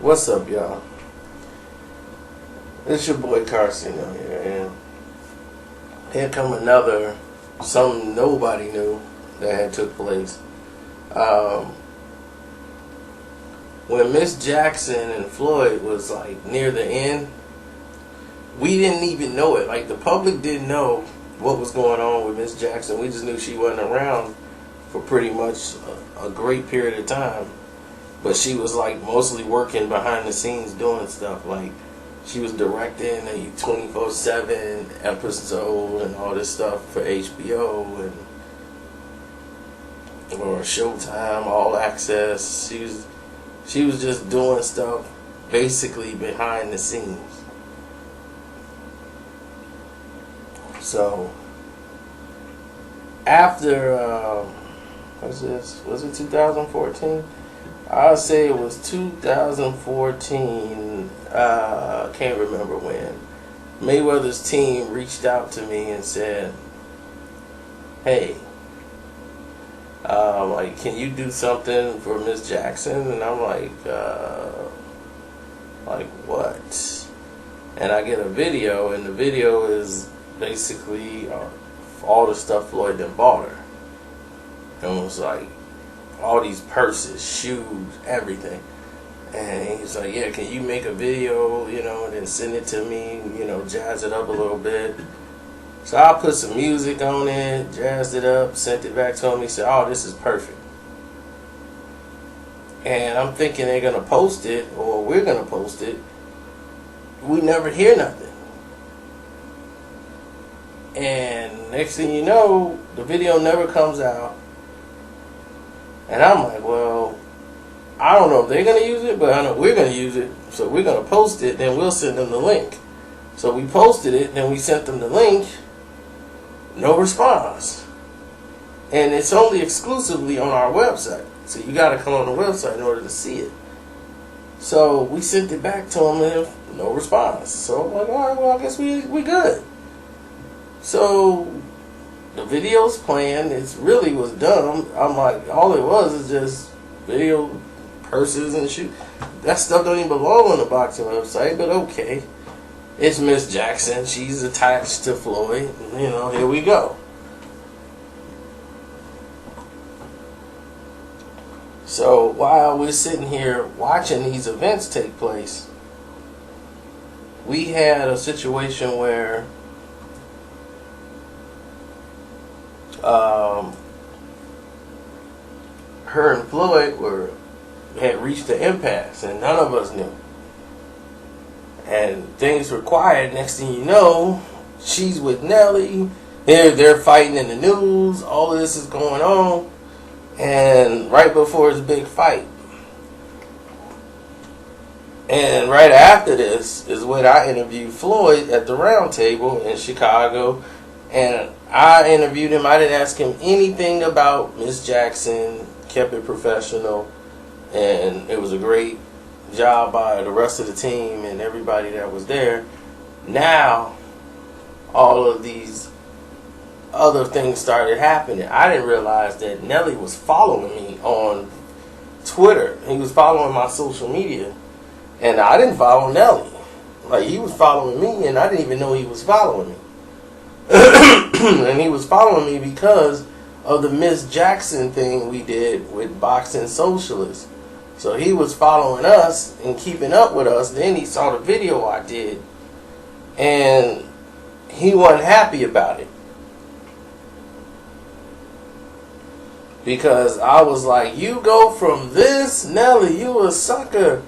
What's up, y'all? It's your boy Karceno here, and here come another something nobody knew that had took place. When Miss Jackson and Floyd was like near the end, we didn't even know it. Like the public didn't know what was going on with Miss Jackson. We just knew she wasn't around for pretty much a great period of time. But she was like mostly working behind the scenes doing stuff. Like she was directing a 24/7 episode and all this stuff for HBO or Showtime, All Access. She was just doing stuff basically behind the scenes. So after was it 2014? I'll say it was 2014. Can't remember when. Mayweather's team reached out to me and said, "Hey, like, can you do something for Miss Jackson?" And I'm like what? And I get a video, and the video is basically all the stuff Floyd done bought her. And it was like all these purses, shoes, everything. And he's like, "Yeah, can you make a video, and then send it to me, jazz it up a little bit." So I put some music on it, jazzed it up, sent it back to him. He said, "Oh, this is perfect." And I'm thinking they're going to post it, or we're going to post it. We never hear nothing. And next thing you know, the video never comes out. And I'm like, well, I don't know if they're going to use it, but I know we're going to use it. So we're going to post it, then we'll send them the link. So we posted it, then we sent them the link. No response. And it's only exclusively on our website. So you got to come on the website in order to see it. So we sent it back to them, and no response. So I'm like, all right, well, I guess we good. So the video's playing. It really was dumb. I'm like, all it was is just video, purses, and shoes. That stuff don't even belong on the boxing website, but okay. It's Miss Jackson. She's attached to Floyd. Here we go. So while we're sitting here watching these events take place, we had a situation where her and Floyd had reached an impasse, and none of us knew. And things were quiet. Next thing you know, she's with Nelly. They're fighting in the news. All of this is going on. And right before his big fight. And right after this is when I interviewed Floyd at the round table in Chicago. And I interviewed him. I didn't ask him anything about Miss Jackson. Kept it professional. And it was a great job by the rest of the team and everybody that was there. Now, all of these other things started happening. I didn't realize that Nelly was following me on Twitter. He was following my social media. And I didn't follow Nelly. Like, he was following me, and I didn't even know he was following me. And he was following me because of the Miss Jackson thing we did with Boxing Socialists. So he was following us and keeping up with us. Then he saw the video I did, and he wasn't happy about it. Because I was like, "You go from this, Nelly, you a sucker.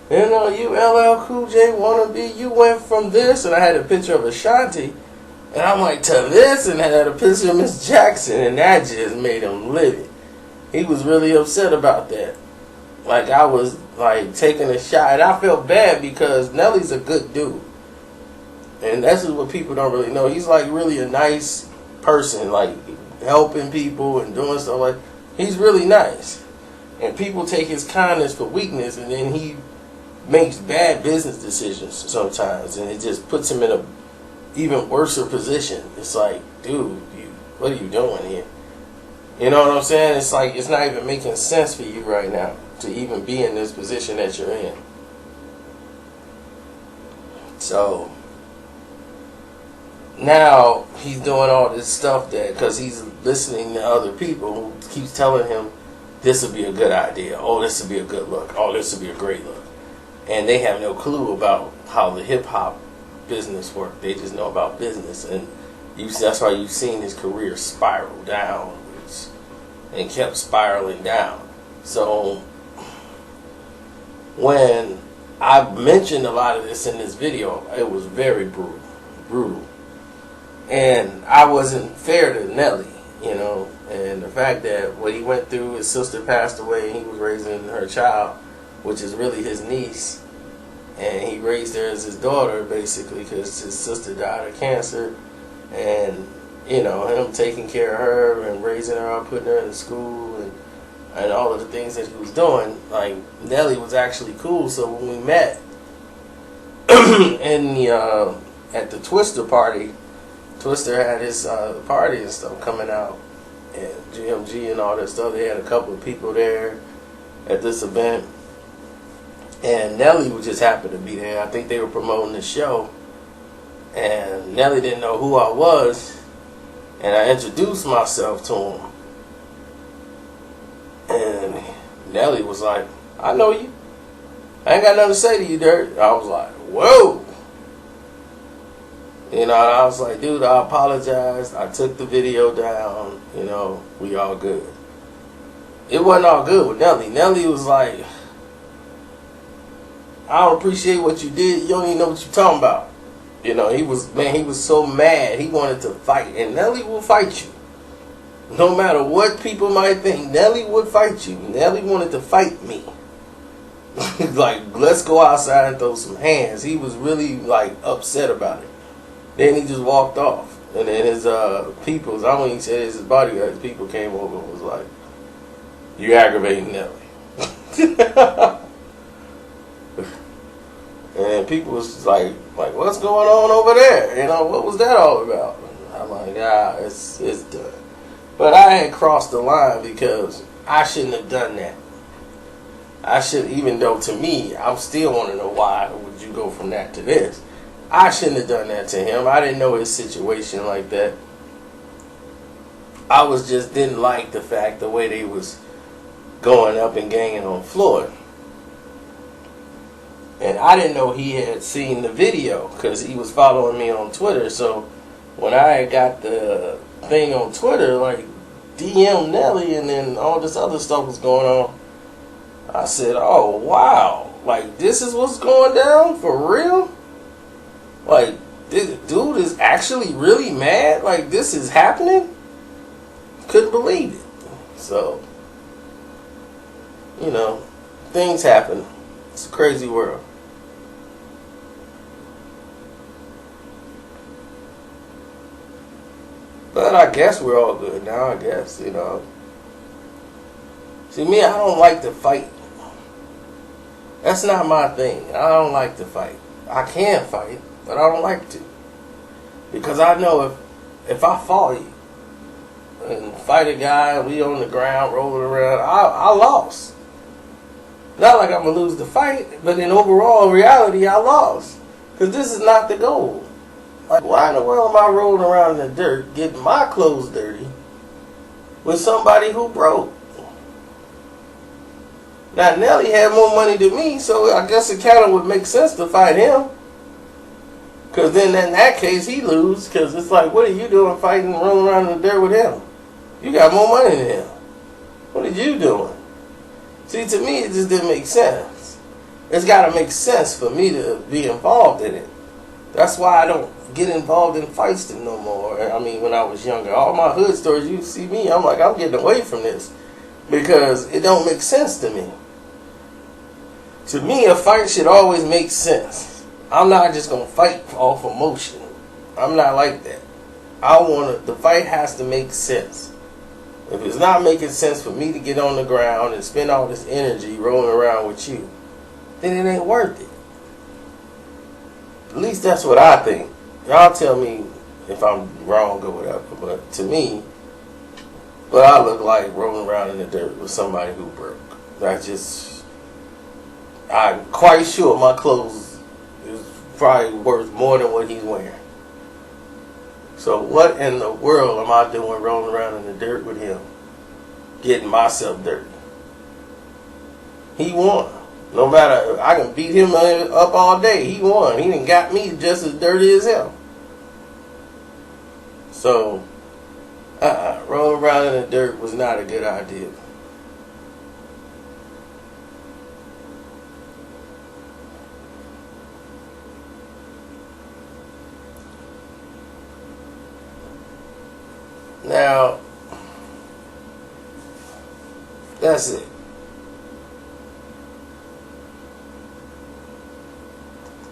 You LL Cool J wannabe, you went from this," and I had a picture of Ashanti, and I'm like, "to this," and I had a picture of Miss Jackson, and that just made him livid. He was really upset about that. Like, I was like taking a shot, and I felt bad because Nelly's a good dude, and that's just what people don't really know. He's like really a nice person, like helping people and doing stuff. Like, he's really nice, and people take his kindness for weakness, and then he makes bad business decisions sometimes, and it just puts him in a even worse position. It's like, dude, what are you doing here? You know what I'm saying? It's like it's not even making sense for you right now to even be in this position that you're in. So now he's doing all this stuff that because he's listening to other people who keeps telling him this would be a good idea. Oh, this would be a good look. Oh, this would be a great look. And they have no clue about how the hip hop business works. They just know about business, and that's why you've seen his career spiral down, and kept spiraling down. So when I mentioned a lot of this in this video, it was very brutal. And I wasn't fair to Nelly, and the fact that what he went through, his sister passed away, and he was raising her child, which is really his niece, and he raised her as his daughter, basically, because his sister died of cancer, and, him taking care of her and raising her up, putting her in school, and all of the things that he was doing, like, Nelly was actually cool. So when we met at the Twister party, Twister had his party and stuff coming out, and GMG and all that stuff. They had a couple of people there at this event, and Nelly would just happen to be there. I think they were promoting the show, and Nelly didn't know who I was, and I introduced myself to him, and Nelly was like, "I know you. I ain't got nothing to say to you, Dirt." I was like, "Whoa." And I was like, "Dude, I apologize. I took the video down. We all good." It wasn't all good with Nelly. Nelly was like, "I don't appreciate what you did. You don't even know what you're talking about." He was so mad. He wanted to fight. And Nelly will fight you. No matter what people might think, Nelly would fight you. Nelly wanted to fight me. Like, let's go outside and throw some hands. He was really, upset about it. Then he just walked off. And then his peoples, I won't even say his bodyguard, his people came over and was like, "You aggravating Nelly." And people was just like, "What's going on over there? What was that all about?" I'm like, it's done. But I had crossed the line because I shouldn't have done that. I should, even though to me, I'm still want to know why would you go from that to this. I shouldn't have done that to him. I didn't know his situation like that. I didn't like the way they was going up and ganging on Floyd. And I didn't know he had seen the video because he was following me on Twitter. So when I got the thing on Twitter, DM Nelly, and then all this other stuff was going on, I said, "Oh, wow. This is what's going down? For real? This dude is actually really mad? This is happening?" Couldn't believe it. So, things happen. It's a crazy world. But I guess we're all good now, I guess, See, me, I don't like to fight. That's not my thing. I don't like to fight. I can fight, but I don't like to. Because I know if I fought you and fight a guy and we on the ground rolling around, I lost. Not like I'm going to lose the fight, but in overall reality, I lost. Because this is not the goal. Why in the world am I rolling around in the dirt, getting my clothes dirty with somebody who broke? Now, Nelly had more money than me, so I guess it kind of would make sense to fight him. Because then in that case, he lose. Because it's like, what are you doing fighting and rolling around in the dirt with him? You got more money than him. What are you doing? See, to me, it just didn't make sense. It's got to make sense for me to be involved in it. That's why I don't get involved in fights no more. I mean, when I was younger, all my hood stories, you see me, I'm like, I'm getting away from this. Because it don't make sense to me. To me, a fight should always make sense. I'm not just going to fight off emotion. I'm not like that. The fight has to make sense. If it's not making sense for me to get on the ground and spend all this energy rolling around with you, then it ain't worth it. At least that's what I think. Y'all tell me if I'm wrong or whatever, but to me, what I look like rolling around in the dirt with somebody who broke. I'm quite sure my clothes is probably worth more than what he's wearing. So what in the world am I doing rolling around in the dirt with him? Getting myself dirty. He won. No matter, I can beat him up all day. He won. He done got me just as dirty as him. So, rolling around in the dirt was not a good idea. Now, that's it.